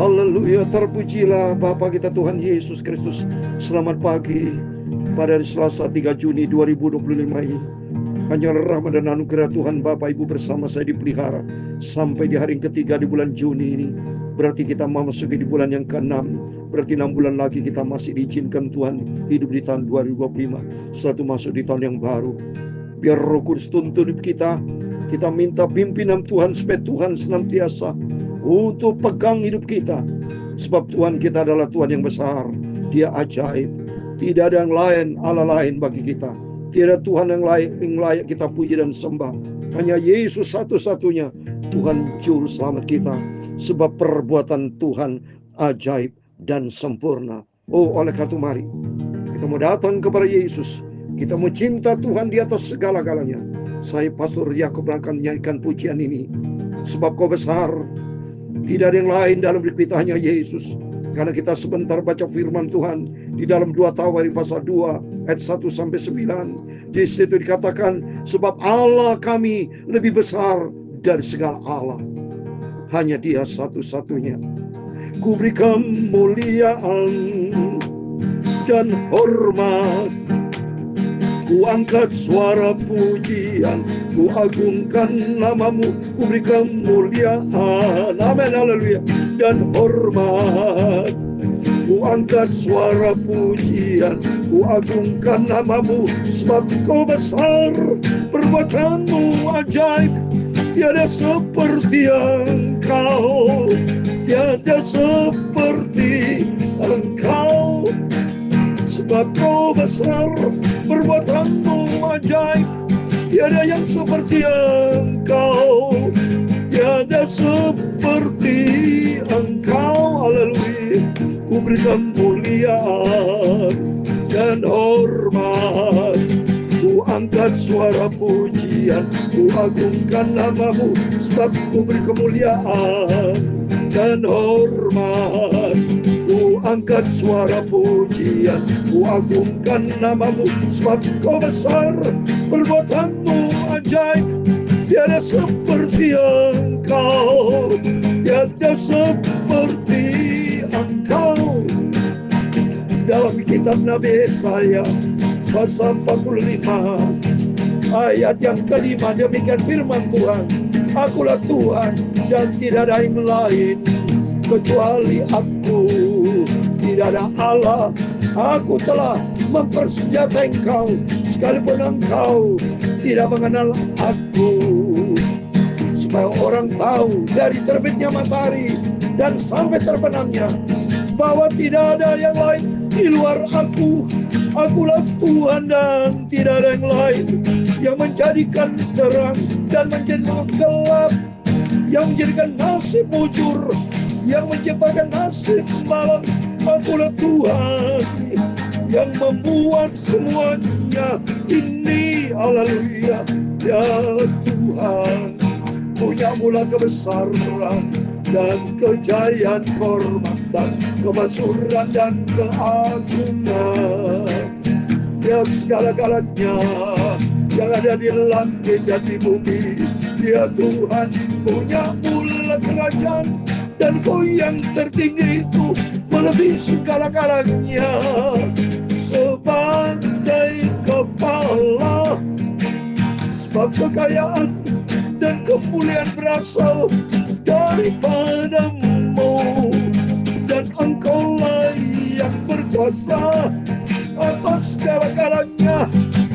Haleluya, terpujilah Bapa kita Tuhan Yesus Kristus. Selamat pagi pada hari Selasa 3 Juni 2025 ini. Hanya rahmat dan anugerah Tuhan Bapa Ibu bersama saya dipelihara sampai di hari yang ketiga di bulan Juni ini. Berarti kita memasuki di bulan yang ke-6. Berarti 6 bulan lagi kita masih diizinkan Tuhan hidup di tahun 2025. Setelah itu masuk di tahun yang baru. Biar Roh Kudus tuntun hidup kita. Kita minta pimpinan Tuhan supaya Tuhan senantiasa untuk pegang hidup kita. Sebab Tuhan kita adalah Tuhan yang besar. Dia ajaib. Tidak ada yang lain, Allah lain bagi kita. Tidak ada Tuhan yang layak kita puji dan sembah. Hanya Yesus satu-satunya Tuhan Juru Selamat kita. Sebab perbuatan Tuhan ajaib dan sempurna. Oh, oleh karena itu mari kita mau datang kepada Yesus. Kita mau cinta Tuhan di atas segala-galanya. Saya Pastor Yakub akan menyanyikan pujian ini. Sebab Kau besar. Tidak ada yang lain dalam hidup kita, hanya Yesus. Karena kita sebentar baca firman Tuhan di dalam 2 Tawari pasal 2 ayat 1-9. Di situ dikatakan, sebab Allah kami lebih besar dari segala Allah. Hanya Dia satu-satunya. Ku beri kemuliaan dan hormat. Ku angkat suara pujian, ku agungkan namamu, ku beri kemuliaan, amin, haleluya, dan hormat. Ku angkat suara pujian, ku agungkan namamu, sebab Kau besar, perbuatanmu ajaib, tiada seperti Engkau, tiada seperti Engkau. Sebab Kau besar, perbuatanmu ajaib, tiada yang seperti Engkau, tiada seperti Engkau, haleluya. Ku beri kemuliaan dan hormat, ku angkat suara pujian, ku agungkan namamu, sebab Ku beri kemuliaan dan hormat. Ku angkat suara pujian, ku agungkan namamu, sebab Kau besar, perbuatanmu ajaib, tiada seperti Engkau, tiada seperti Engkau. Dalam kitab Nabi Yesaya pasal 45 ayat yang kelima, demikian firman Tuhan, Akulah Tuhan dan tidak ada yang lain kecuali Aku, tidak ada Allah. Aku telah mempersenjatai engkau, sekalipun engkau tidak mengenal Aku, supaya orang tahu dari terbitnya matahari dan sampai terbenamnya bahwa tidak ada yang lain di luar Aku. Akulah Tuhan dan tidak ada yang lain, yang menjadikan terang dan menjadikan gelap, yang menjadikan nasib mujur, yang menciptakan nasib malam. Akulah Tuhan yang membuat semuanya ini, haleluya. Ya Tuhan, punya-Mulah kebesaran dan kejayaan, kehormatan, kemasyhuran dan keagungan. Ya segala-galanya yang ada di langit dan di bumi, Ya Tuhan, punya-Mulah kerajaan, dan Kau yang tertinggi itu melebihi segala-galanya. Sebagai kepala, sebab kekayaan dan kemuliaan berasal daripada-Mu, dan Engkau-lah yang berkuasa atas segala-galanya.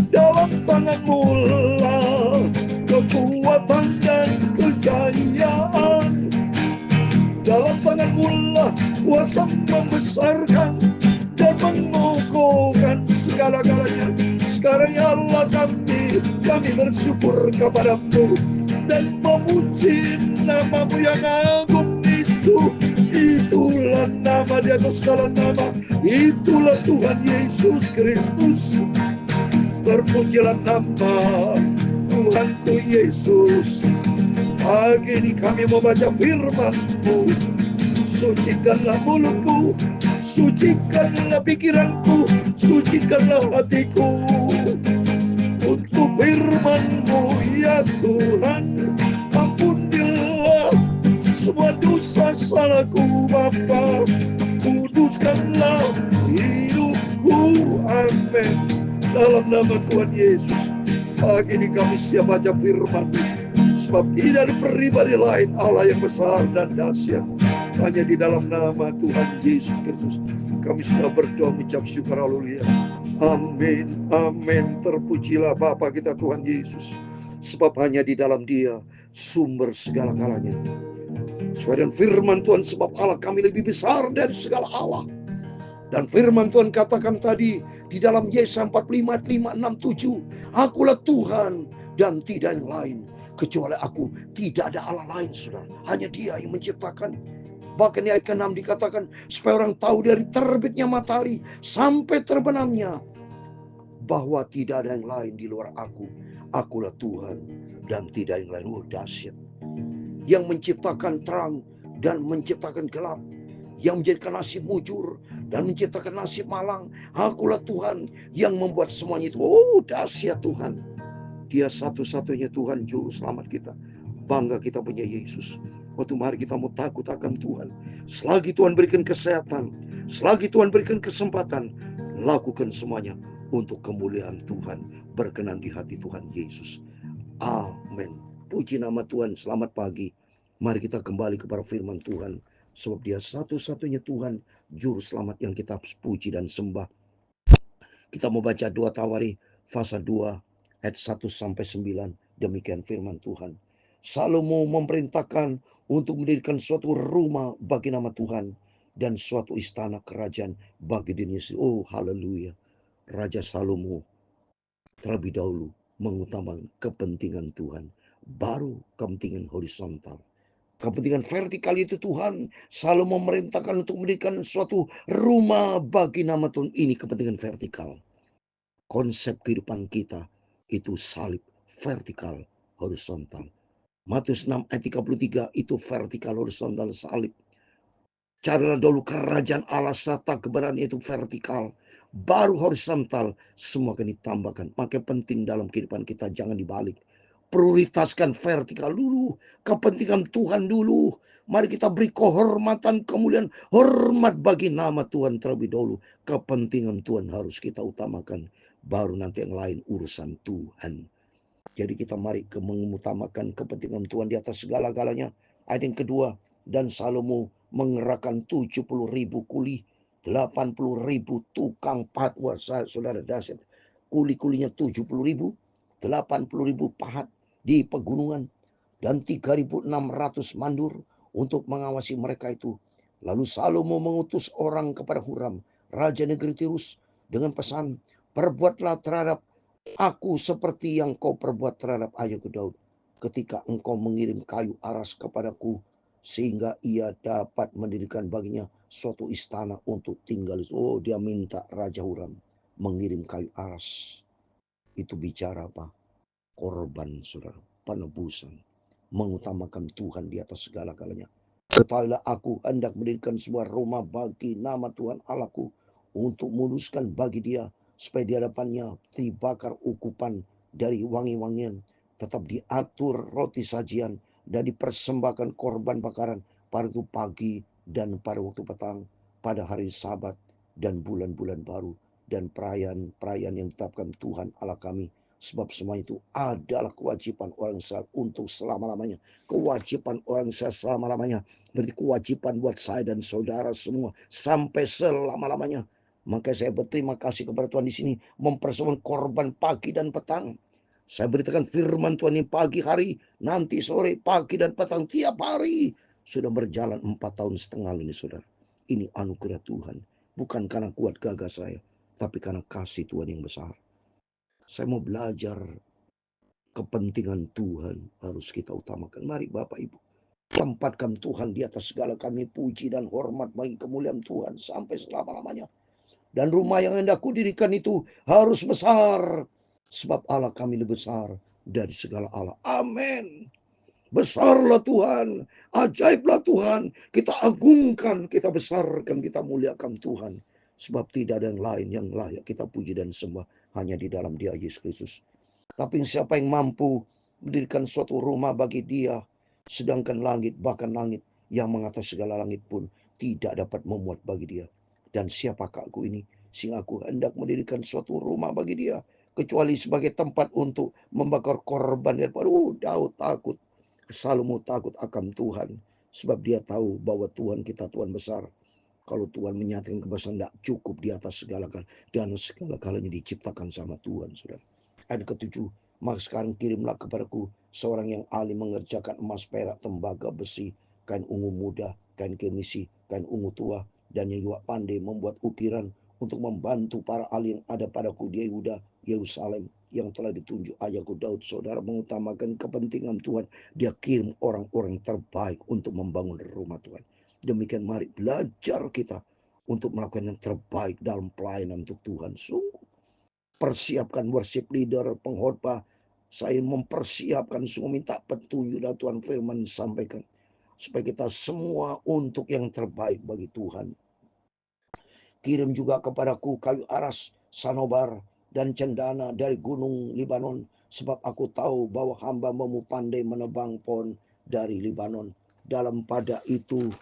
Dalam tangan-Mu lah kekuatan dan kejayaan, dalam tangan-Mu lah kuasa membesarkan dan mengukuhkan segala-galanya. Sekarang ya Allah, kami bersyukur kepada-Mu dan memuji nama-Mu yang agung itu. Itulah nama di atas segala nama, itulah Tuhan Yesus Kristus. Terpujilah nama Tuhanku Yesus. Pagi ini kami membaca firman-Mu. Sucikanlah mulutku, sucikanlah pikiranku, sucikanlah hatiku untuk firman-Mu, ya Tuhan. Ampunilah semua dosa salahku Bapa. Kuduskanlah hidupku, amin. Dalam nama Tuhan Yesus, pagi ini kami siap baca firman, sebab tidak ada pribadi lain Allah yang besar dan dahsyat. Hanya di dalam nama Tuhan Yesus Kristus kami sudah berdoa mengucap syukur, haleluya. Amin, amin. Terpujilah Bapa kita Tuhan Yesus, sebab hanya di dalam Dia sumber segala-galanya. Sesuai dengan firman Tuhan, sebab Allah kami lebih besar dari segala Allah. Dan firman Tuhan katakan tadi di dalam Yesaya 45 ayat 5, 6, 7, akulah Tuhan dan tidak yang lain. Kecuali aku tidak ada Allah lain, saudara. Hanya Dia yang menciptakan. Bahkan di ayat ke-6 dikatakan, supaya orang tahu dari terbitnya matahari sampai terbenamnya, bahwa tidak ada yang lain di luar aku. Akulah Tuhan dan tidak yang lain. Dahsyat. Yang menciptakan terang dan menciptakan gelap, yang menjadikan nasib mujur dan menciptakan nasib malang. Akulah Tuhan yang membuat semuanya itu. Dahsyat Tuhan. Dia satu-satunya Tuhan juru selamat kita. Bangga kita punya Yesus. Waktu mari kita mau takut akan Tuhan. Selagi Tuhan berikan kesehatan, selagi Tuhan berikan kesempatan, lakukan semuanya untuk kemuliaan Tuhan, berkenan di hati Tuhan Yesus. Amin. Puji nama Tuhan. Selamat pagi. Mari kita kembali kepada firman Tuhan, sebab Dia satu-satunya Tuhan juru selamat yang kita puji dan sembah. Kita mau baca 2 Tawari pasal 2 ayat 1 sampai 9. Demikian firman Tuhan. Salomo memerintahkan untuk mendirikan suatu rumah bagi nama Tuhan dan suatu istana kerajaan bagi dirinya sendiri. Haleluya. Raja Salomo terlebih dahulu mengutamakan kepentingan Tuhan, baru kepentingan horizontal. Kepentingan vertikal itu Tuhan selalu memerintahkan untuk mendirikan suatu rumah bagi nama Tuhan. Ini kepentingan vertikal. Konsep kehidupan kita itu salib, vertikal, horizontal. Matius 6 ayat 33 itu vertikal, horizontal, salib. Carilah dahulu kerajaan Allah serta kebenaran itu vertikal, baru horizontal, semua akan ditambahkan. Maka penting dalam kehidupan kita jangan dibalik. Prioritaskan vertikal dulu, kepentingan Tuhan dulu. Mari kita beri kehormatan, kemuliaan, hormat bagi nama Tuhan terlebih dahulu. Kepentingan Tuhan harus kita utamakan, baru nanti yang lain urusan Tuhan. Jadi kita mari mengutamakan kepentingan Tuhan di atas segala-galanya. Ayat yang kedua, dan Salomo mengerahkan 70.000 kuli, 80.000 tukang pahat. Wah, saudara dahsyat. Kuli-kulinya 70.000, 80.000 pahat di pegunungan, dan 3.600 mandur untuk mengawasi mereka itu. Lalu Salomo mengutus orang kepada Huram, raja negeri Tirus, dengan pesan, perbuatlah terhadap aku seperti yang kau perbuat terhadap ayahku Daud, ketika engkau mengirim kayu aras kepadaku, sehingga ia dapat mendirikan baginya suatu istana untuk tinggal. Dia minta Raja Huram mengirim kayu aras. Itu bicara apa? Korban, saudara, penebusan, mengutamakan Tuhan di atas segala-galanya. Ketahuilah aku hendak mendirikan sebuah rumah bagi nama Tuhan Allahku, untuk meluluskan bagi Dia, supaya di hadapannya dibakar ukupan dari wangi-wangian, tetap diatur roti sajian, dan dipersembahkan korban bakaran pada waktu pagi dan pada waktu petang, pada hari Sabat dan bulan-bulan baru, dan perayaan-perayaan yang ditetapkan Tuhan Allah kami. Sebab semua itu adalah kewajiban orang Israel untuk selama-lamanya. Kewajiban orang Israel selama-lamanya. Berarti kewajiban buat saya dan saudara semua sampai selama-lamanya. Maka saya berterima kasih kepada Tuhan di sini, mempersembahkan korban pagi dan petang. Saya beritakan firman Tuhan ini pagi hari, nanti sore, pagi dan petang, tiap hari. Sudah berjalan 4,5 tahun ini, saudara. Ini anugerah Tuhan. Bukan karena kuat gagah saya, tapi karena kasih Tuhan yang besar. Saya mau belajar kepentingan Tuhan harus kita utamakan. Mari Bapak Ibu, tempatkan Tuhan di atas segala. Kami puji dan hormat bagi kemuliaan Tuhan sampai selama-lamanya. Dan rumah yang hendak kudirikan itu harus besar, sebab Allah kami lebih besar dari segala Allah. Amin. Besarlah Tuhan, ajaiblah Tuhan. Kita agungkan, kita besarkan, kita muliakan Tuhan. Sebab tidak ada yang lain yang layak kita puji dan sembah, hanya di dalam Dia Yesus Kristus. Tapi siapa yang mampu mendirikan suatu rumah bagi Dia, sedangkan langit, bahkan langit, yang mengatas segala langit pun tidak dapat memuat bagi dia. Dan siapakah aku ini, sehingga aku hendak mendirikan suatu rumah bagi dia, kecuali sebagai tempat untuk membakar korban. Daud takut, Salomo takut akan Tuhan, sebab dia tahu bahwa Tuhan kita Tuhan besar. Kalau Tuhan menyatakan kebesaran, tidak cukup di atas segala galanya, dan segala galanya diciptakan sama Tuhan, saudara. Ayat ketujuh, maka sekarang kirimlah kepadaku seorang yang ahli mengerjakan emas, perak, tembaga, besi, kain ungu muda, kain kemisi, kain ungu tua, dan yang juga pandai membuat ukiran untuk membantu para ahli yang ada padaku di Yehuda, Yerusalem, yang telah ditunjuk ayahku Daud. Saudara mengutamakan kepentingan Tuhan, dia kirim orang-orang terbaik untuk membangun rumah Tuhan. Demikian mari belajar kita untuk melakukan yang terbaik dalam pelayanan untuk Tuhan. Sungguh persiapkan worship leader, pengkhotbah. Saya mempersiapkan, sungguh minta petunjuk dari Tuhan firman sampaikan, supaya kita semua untuk yang terbaik bagi Tuhan. Kirim juga kepadaku kayu aras, sanobar, dan cendana dari gunung Libanon, sebab aku tahu bahwa hamba-Mu pandai menebang pohon dari Libanon. Dalam pada itu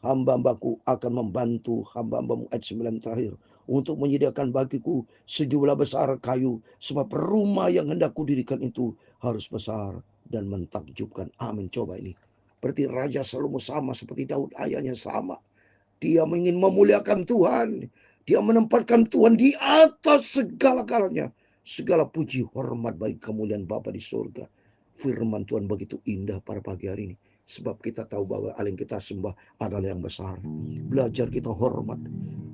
hamba-Hambaku akan membantu hamba-Mu, ayat 9 terakhir, untuk menyediakan bagiku sejumlah besar kayu, sebab rumah yang hendak kudirikan itu harus besar dan mentakjubkan. Amin. Coba ini, berarti Raja Salomo sama seperti Daud ayahnya, sama. Dia ingin memuliakan Tuhan. Dia menempatkan Tuhan di atas segala-galanya. Segala puji hormat bagi kemuliaan Bapa di surga. Firman Tuhan begitu indah pada pagi hari ini. Sebab kita tahu bahwa Allah yang kita sembah adalah yang besar. Belajar kita hormat.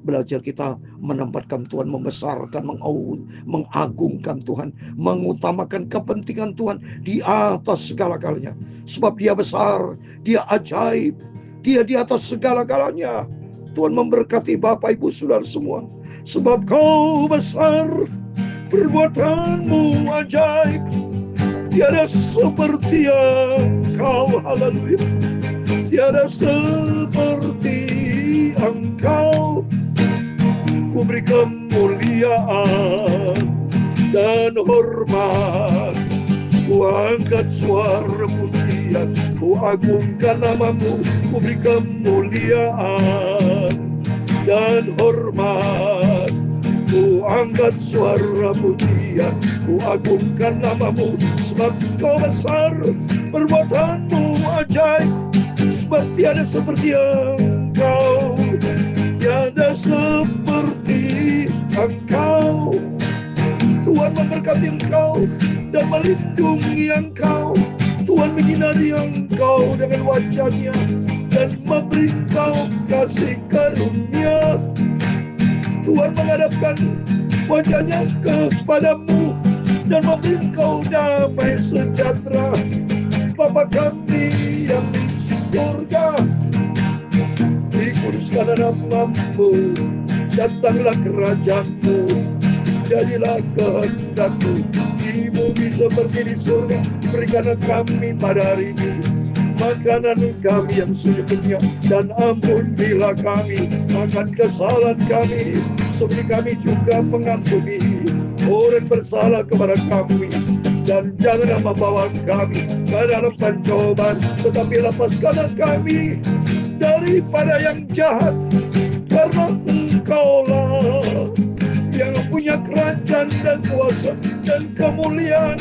Belajar kita menempatkan Tuhan, membesarkan, mengagungkan Tuhan, mengutamakan kepentingan Tuhan di atas segala-galanya. Sebab dia besar, dia ajaib, dia di atas segala-galanya. Tuhan memberkati Bapak Ibu Saudara semua. Sebab Kau besar, perbuatanmu ajaib, tiada seperti Engkau. Haleluya. Tiada seperti Engkau. Ku beri kemuliaan dan hormat, ku angkat suara pujian, ku agungkan nama-Mu, ku beri kemuliaan dan hormat, ku angkat suara pujian, ku agungkan nama-Mu, sebab Kau besar, perbuatanmu ajaib, sebab tiada seperti Engkau, tiada seperti Engkau. Tuhan memberkati Engkau dan melindungi Engkau. Tuhan menyinari Engkau dengan wajah-Nya dan memberi Engkau kasih karunia. Tuhan menghadapkan wajah-Nya kepadamu dan memberi Engkau damai sejahtera. Bapa kami yang di surga, dikuduskan nama-Mu, datanglah kerajaan-Mu, jadilah kehendak-Mu di bumi seperti di surga. Berikanlah kami pada hari ini makanan kami yang secukupnya, dan ampunilah kami akan kesalahan kami, seperti kami juga mengampuni orang bersalah kepada kami. Dan janganlah membawa kami ke dalam pencobaan, tetapi lepaskanlah kami daripada yang jahat, karena Engkaulah yang punya kerajaan dan kuasa dan kemuliaan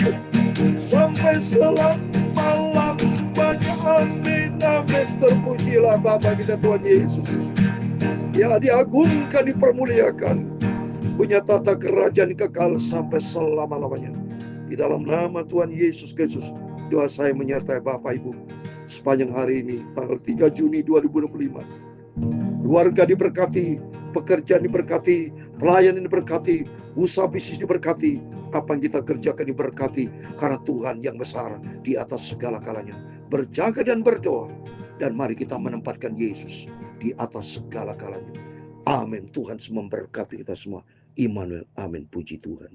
sampai selama-lamanya. Amin, amin. Terpujilah Bapa kita Tuhan Yesus, Dialah diagungkan, dipermuliakan, punya tata kerajaan kekal sampai selama-lamanya. Di dalam nama Tuhan Yesus Kristus, doa saya menyertai Bapak Ibu sepanjang hari ini, tanggal 3 Juni 2025. Keluarga diberkati, pekerjaan diberkati, pelayanan diberkati, usaha bisnis diberkati, apa yang kita kerjakan diberkati, karena Tuhan yang besar di atas segala-galanya. Berjaga dan berdoa, dan mari kita menempatkan Yesus di atas segala-galanya. Amin. Tuhan memberkati kita semua. Immanuel. Amin. Puji Tuhan.